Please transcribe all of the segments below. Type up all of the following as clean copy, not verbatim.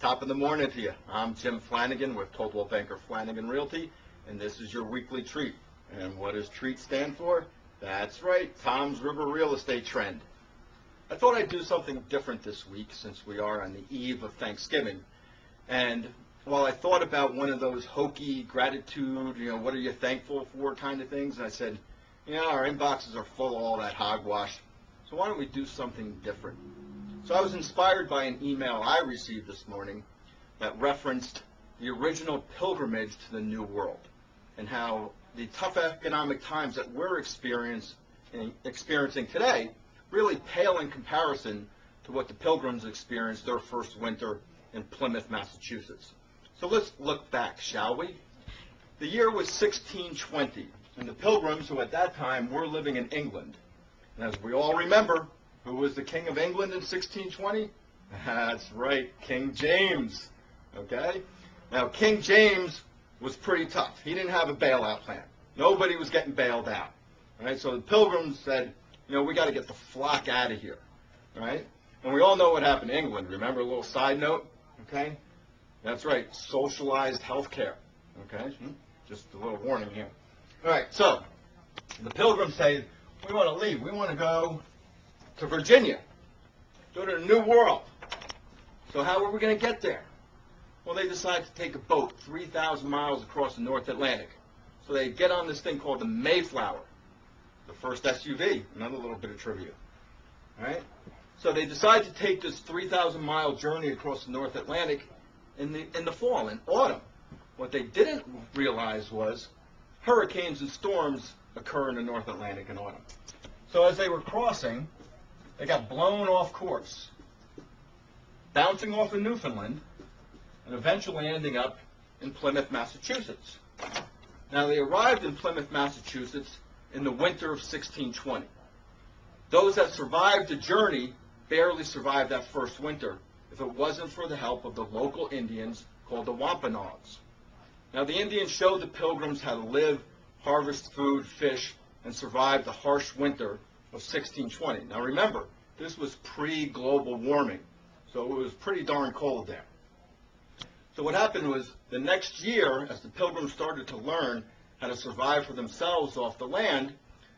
Top of the morning to you. I'm Jim Flanagan with Coldwell Banker Flanagan Realty, and this is your weekly treat. And what does treat stand for? That's right, Tom's River Real Estate Trend. I thought I'd do something different this week since we are on the eve of Thanksgiving. And while I thought about one of those hokey gratitude, what are you thankful for kind of things, I said, our inboxes are full of all that hogwash, so why don't we do something different? So I was inspired by an email I received this morning that referenced the original pilgrimage to the New World and how the tough economic times that we're experiencing today really pale in comparison to what the Pilgrims experienced their first winter in Plymouth, Massachusetts. So let's look back, shall we? The year was 1620, and the Pilgrims, who at that time were living in England, and as we all remember, who was the King of England in 1620? That's right, King James. Okay? Now, King James was pretty tough. He didn't have a bailout plan. Nobody was getting bailed out. All right? So the Pilgrims said, we got to get the flock out of here. All right? And we all know what happened in England. Remember a little side note? Okay? That's right, socialized health care. Okay? Just a little warning here. All right, so the Pilgrims say, we want to leave. We want to go to Virginia, go to the New World. So how are we going to get there? Well, they decide to take a boat 3,000 miles across the North Atlantic. So they get on this thing called the Mayflower, the first SUV, another little bit of trivia. All right? So they decide to take this 3,000-mile journey across the North Atlantic in the fall, in autumn. What they didn't realize was hurricanes and storms occur in the North Atlantic in autumn. So as they were crossing, they got blown off course, bouncing off of Newfoundland, and eventually ending up in Plymouth, Massachusetts. Now, they arrived in Plymouth, Massachusetts in the winter of 1620. Those that survived the journey barely survived that first winter if it wasn't for the help of the local Indians called the Wampanoags. Now, the Indians showed the Pilgrims how to live, harvest food, fish, and survive the harsh winter of 1620. Now remember, this was pre-global warming, so it was pretty darn cold there. So what happened was, the next year, as the Pilgrims started to learn how to survive for themselves off the land,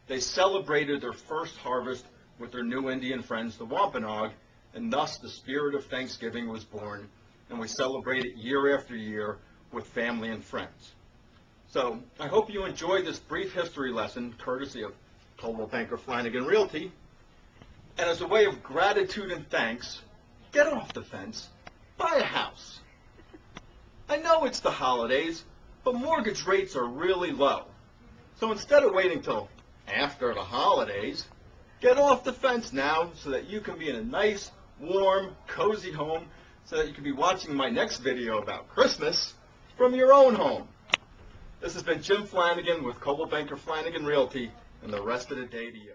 they celebrated their first harvest with their new Indian friends, the Wampanoag, and thus the spirit of Thanksgiving was born, and we celebrate it year after year with family and friends. So I hope you enjoyed this brief history lesson, courtesy of Coldwell Banker Flanagan Realty. And as a way of gratitude and thanks, get off the fence, buy a house. I know it's the holidays, but mortgage rates are really low. So instead of waiting till after the holidays, get off the fence now so that you can be in a nice, warm, cozy home, so that you can be watching my next video about Christmas from your own home. This has been Jim Flanagan with Coldwell Banker Flanagan Realty, and the rest of the day to you.